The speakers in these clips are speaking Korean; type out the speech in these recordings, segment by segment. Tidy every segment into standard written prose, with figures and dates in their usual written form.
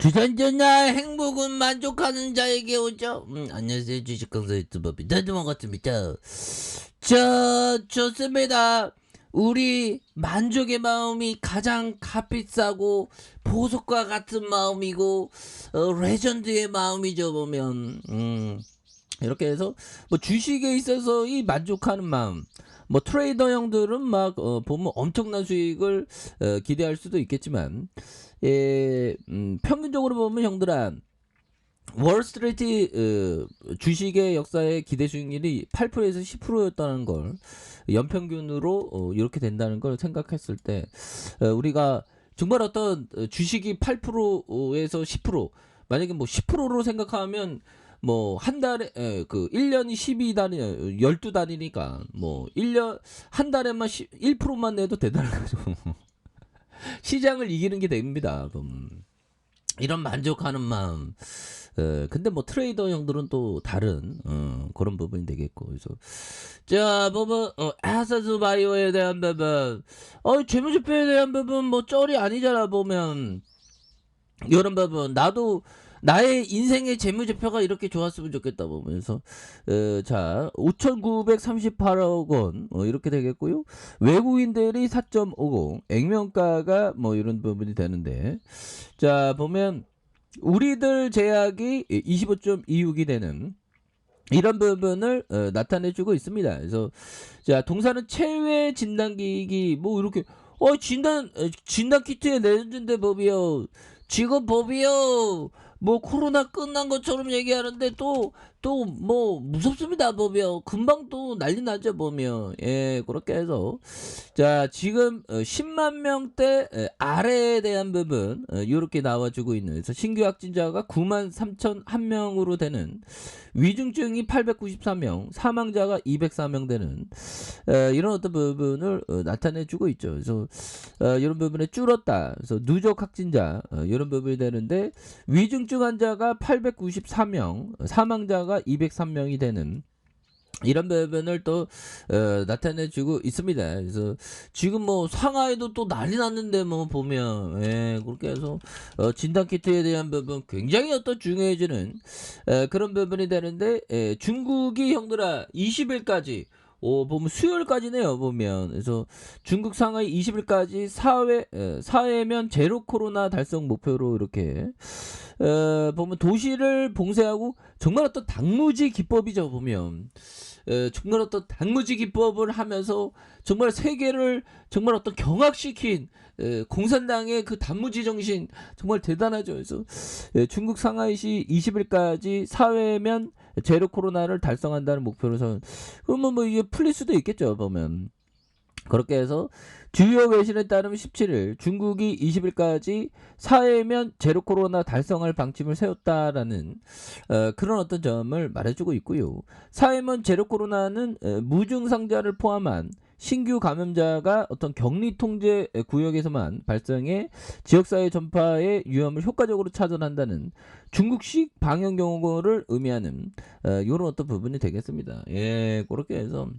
주산전나 행복은 만족하는 자에게 오죠. 안녕하세요. 주식강사 유튜버 비타주먼 같습니다. 좋습니다. 우리 만족의 마음이 가장 값비싸고 보석과 같은 마음이고 레전드의 마음이죠. 보면 이렇게 해서 뭐 주식에 있어서 이 만족하는 마음, 뭐 트레이더 형들은 막 보면 엄청난 수익을 기대할 수도 있겠지만, 평균적으로 보면 형들아, 월스트리트 주식의 역사의 기대 수익률이 8%에서 10%였다는 걸, 연평균으로 이렇게 된다는 걸 생각했을 때, 우리가 정말 어떤 주식이 8%에서 10%, 만약에 뭐 10%로 생각하면 뭐 한 달에 그 1년이 12단위 12단위니까 뭐 1년 한 달에만 1%만 내도 대단한 거죠. 시장을 이기는 게 됩니다. 이런 만족하는 마음. 근데 뭐 트레이더 형들은 또 다른 그런 부분이 되겠고. 그래서 자, 부분 아사스 바이오에 대한 부분, 재무제표에 대한 부분 뭐 쩔이 아니잖아. 보면 이런 부분, 나도 나의 인생의 재무제표가 이렇게 좋았으면 좋겠다 보면서 자 5,938억 원 이렇게 되겠고요. 외국인들이 4.50, 액면가가 뭐 이런 부분이 되는데, 자 보면 우리들 제약이 25.26이 되는 이런 부분을 나타내주고 있습니다. 그래서 자 동사는 체외 진단기기 뭐 이렇게 진단 키트에 내준대 법이요. 지금 법이요. 뭐 코로나 끝난 것처럼 얘기하는데 또 뭐 무섭습니다 법이요. 금방 또 난리 나죠 보면. 그렇게 해서 자 지금 10만 명대 아래에 대한 부분 이렇게 나와주고 있는, 그래서 신규 확진자가 9만 3,001명으로 되는, 위중증이 894명, 사망자가 204명 되는 이런 어떤 부분을 나타내주고 있죠. 그래서 이런 부분에 줄었다. 그래서 누적 확진자 이런 부분이 되는데, 위중증 환자가 894명, 사망자가 203명이 되는 이런 부분을 또 나타내주고 있습니다. 그래서 지금 뭐 상하이도 또 난리 났는데 뭐 보면 그렇게 해서 진단키트에 대한 부분 굉장히 어떤 중요해지는 그런 부분이 되는데, 중국이 형들아 20일까지 보면 수요일까지네요 보면. 그래서 중국 상하이 20일까지 사회면 제로 코로나 달성 목표로 이렇게 보면 도시를 봉쇄하고, 정말 어떤 당무지 기법이죠 보면. 정말 어떤 단무지 기법을 하면서 정말 세계를 정말 어떤 경악시킨 공산당의 그 단무지 정신, 정말 대단하죠. 그래서 중국 상하이시 20일까지 사회면 제로 코로나를 달성한다는 목표로서, 그러면 뭐 이게 풀릴 수도 있겠죠 보면. 그렇게 해서 주요 외신에 따르면 17일 중국이 20일까지 사회면 제로 코로나 달성할 방침을 세웠다라는 그런 어떤 점을 말해주고 있고요. 사회면 제로 코로나는 무증상자를 포함한 신규 감염자가 어떤 격리 통제 구역에서만 발생해 지역사회 전파의 위험을 효과적으로 차단한다는 중국식 방역 경고를 의미하는 이런 어떤 부분이 되겠습니다. 그렇게 해서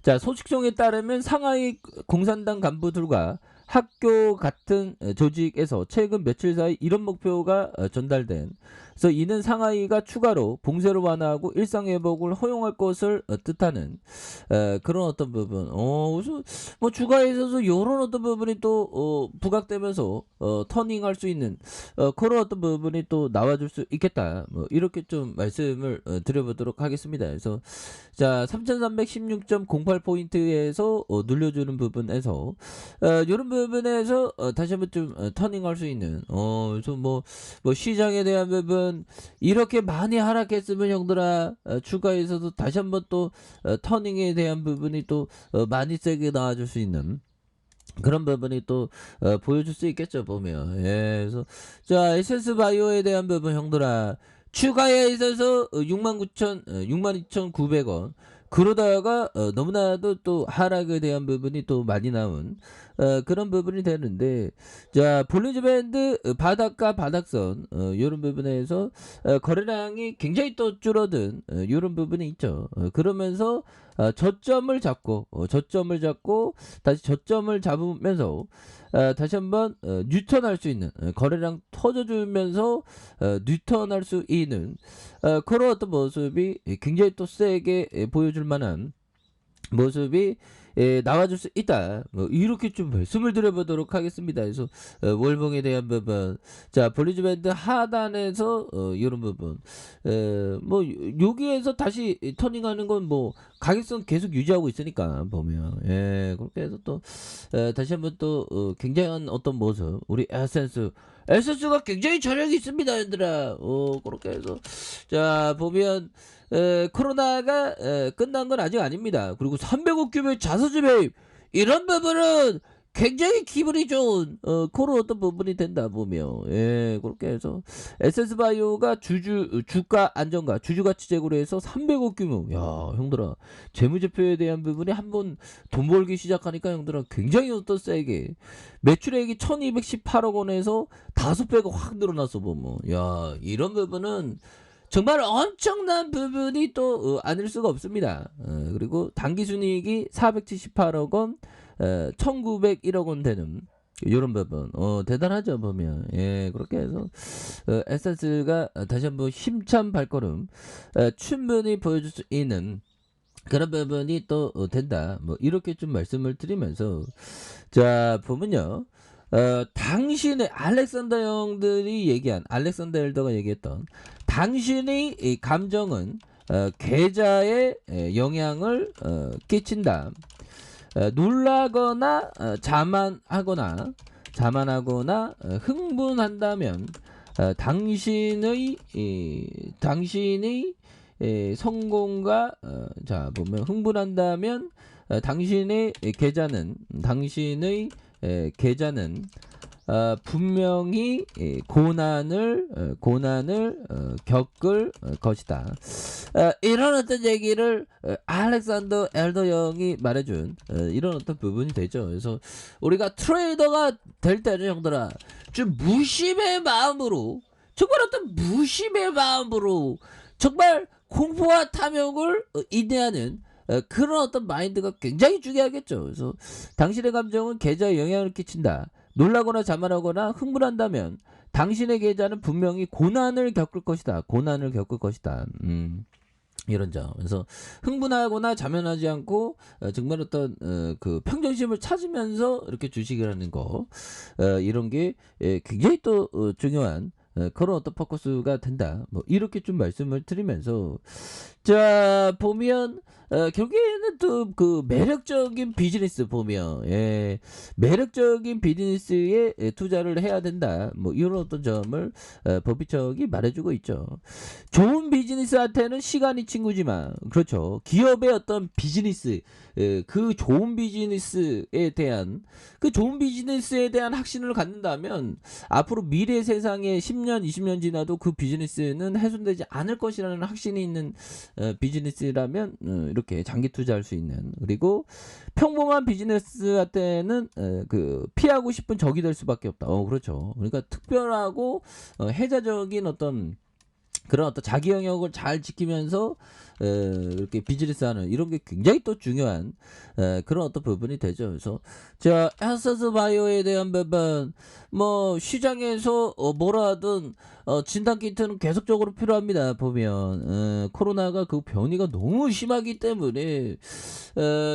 자 소식통에 따르면 상하이 공산당 간부들과 학교 같은 조직에서 최근 며칠 사이 이런 목표가 전달된, 그래서 이는 상하이가 추가로 봉쇄를 완화하고 일상 회복을 허용할 것을 뜻하는 그런 어떤 부분. 그래서 뭐 주가에 있어서 이런 어떤 부분이 또 부각되면서 터닝할 수 있는 그런 어떤 부분이 또 나와줄 수 있겠다. 뭐 이렇게 좀 말씀을 드려보도록 하겠습니다. 그래서 자 3,316.08포인트에서 눌려주는 부분에서 이런 부분에서 다시 한번 좀 터닝할 수 있는, 그래서 뭐 시장에 대한 부분 이렇게 많이 하락했으면 형들아 주가에서도 다시 한번 또 터닝에 대한 부분이 또 많이 세게 나와줄 수 있는 그런 부분이 또 보여줄 수 있겠죠 보면. 그래서 자 에센스 바이오에 대한 부분 형들아, 추가에 있어서 62,900원, 그러다가 너무나도 또 하락에 대한 부분이 또 많이 나온 그런 부분이 되는데, 자 볼리지 밴드 바닥과 바닥선 이런 부분에서 거래량이 굉장히 또 줄어든 이런 부분이 있죠. 그러면서 저점을 잡고 다시 저점을 잡으면서 다시 한번 뉴턴할 수 있는 거래량 터져주면서 뉴턴할 수 있는 그런 어떤 모습이 굉장히 또 세게 보여줄 만한 모습이 나와줄 수 있다. 뭐 이렇게 좀 말씀을 드려보도록 하겠습니다. 그래서 월봉에 대한 부분, 자 볼리지 밴드 하단에서 이런 부분, 뭐 여기에서 다시 터닝하는 건 뭐 가격선 계속 유지하고 있으니까 보면 그렇게 해서 또 다시 한번 또 굉장한 어떤 모습, 우리 에센스가 굉장히 저력이 있습니다, 얘들아. 그렇게 해서 자 보면. 코로나가 끝난 건 아직 아닙니다. 그리고 300억 규모의 자사주 매입 이런 부분은 굉장히 기분이 좋은 그런 어떤 부분이 된다 보면 그렇게 해서 에센스바이오가 주가 안정과 주주가치 제고로 해서 300억 규모. 야 형들아, 재무제표에 대한 부분이 한번 돈 벌기 시작하니까 형들아 굉장히 어떤 세게 매출액이 1218억 원에서 5배가 확 늘어났어 보면, 야 이런 부분은 정말 엄청난 부분이 또 아닐 수가 없습니다. 그리고 당기순이익이 478억 원, 1901억 원 되는 이런 부분 대단하죠 보면. 그렇게 해서 에센스가 다시 한번 힘찬 발걸음 충분히 보여줄 수 있는 그런 부분이 또 된다. 뭐 이렇게 좀 말씀을 드리면서 자 보면요. 당신의 알렉산더 형들이 얘기한, 알렉산더 엘더가 얘기했던 당신의 이 감정은 계좌에 영향을 끼친다. 놀라거나 자만하거나 흥분한다면 당신의 성공과 자 보면 흥분한다면 당신의 계좌는 분명히 고난을 겪을 것이다. 이런 어떤 얘기를 알렉산더 엘더 형이 말해준 이런 어떤 부분이 되죠. 그래서 우리가 트레이더가 될 때는 형들아 좀 무심의 마음으로, 정말 어떤 무심의 마음으로 정말 공포와 탐욕을 인내하는 그런 어떤 마인드가 굉장히 중요하겠죠. 그래서 당신의 감정은 계좌에 영향을 끼친다. 놀라거나 자만하거나 흥분한다면 당신의 계좌는 분명히 고난을 겪을 것이다. 이런 점. 그래서 흥분하거나 자만하지 않고 정말 어떤 그 평정심을 찾으면서 이렇게 주식을 하는 거, 이런 게 굉장히 또 중요한 그런 어떤 포커스가 된다. 뭐 이렇게 좀 말씀을 드리면서 자 보면 결국에는 또 그 매력적인 비즈니스 보면 매력적인 비즈니스에 투자를 해야 된다. 뭐 이런 어떤 점을 법비척이 말해주고 있죠. 좋은 비즈니스한테는 시간이 친구지만, 그렇죠. 기업의 어떤 비즈니스, 그 좋은 비즈니스에 대한 확신을 갖는다면 앞으로 미래 세상에 10년, 20년 지나도 그 비즈니스는 훼손되지 않을 것이라는 확신이 있는 비즈니스라면 이렇게 장기 투자할 수 있는, 그리고 평범한 비즈니스한테는 그 피하고 싶은 적이 될 수밖에 없다. 그렇죠. 그러니까 특별하고 혜자적인 어떤 그런 어떤 자기 영역을 잘 지키면서 이렇게 비즈니스하는 이런 게 굉장히 또 중요한 그런 어떤 부분이 되죠. 그래서 자 에센스 바이오에 대한 부분, 뭐 시장에서 뭐라 하든 진단 키트는 계속적으로 필요합니다. 보면 코로나가 그 변이가 너무 심하기 때문에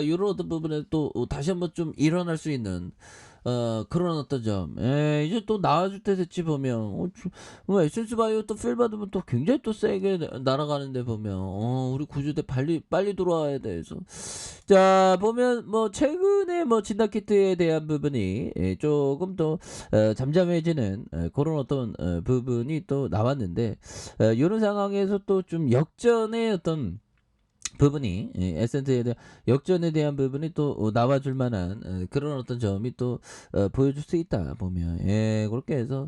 이런 어떤 부분에 또 다시 한번 좀 일어날 수 있는 그런 어떤 점. 이제 또 나와줄 때 됐지 보면. 뭐 에센스 바이오 또 필 받으면 또 굉장히 또 세게 날아가는데 보면. 우리 구조대 빨리 돌아와야 돼. 그래서. 자, 보면 뭐 최근에 뭐 진단키트에 대한 부분이 조금 더 잠잠해지는 그런 어떤 부분이 또 나왔는데, 이런 상황에서 또 좀 역전의 어떤 부분이 에센트에 대한 역전에 대한 부분이 또 나와줄 만한 그런 어떤 점이 또 보여줄 수 있다 보면 그렇게 해서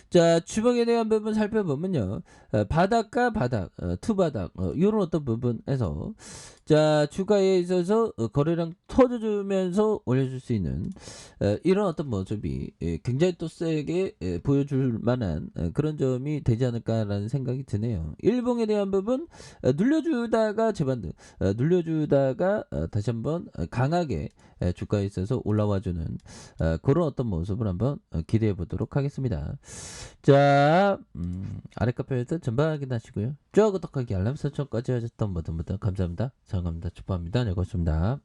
자 주봉에 대한 부분 살펴보면요 바닥과 바닥 투바닥 이런 어떤 부분에서 자, 주가에 있어서 거래량 터져주면서 올려줄 수 있는 이런 어떤 모습이 굉장히 또 세게 보여줄 만한 그런 점이 되지 않을까라는 생각이 드네요. 일봉에 대한 부분 눌려주다가 재반등, 눌려주다가 다시 한번 강하게 주가에 있어서 올라와주는 그런 어떤 모습을 한번 기대해 보도록 하겠습니다. 자, 아랫카페에서 전방 확인하시고요. 쭉 구독하기 알람 설정까지 하셨던 모든 분들 감사합니다. 사랑합니다. 축복합니다. 네, 고맙습니다.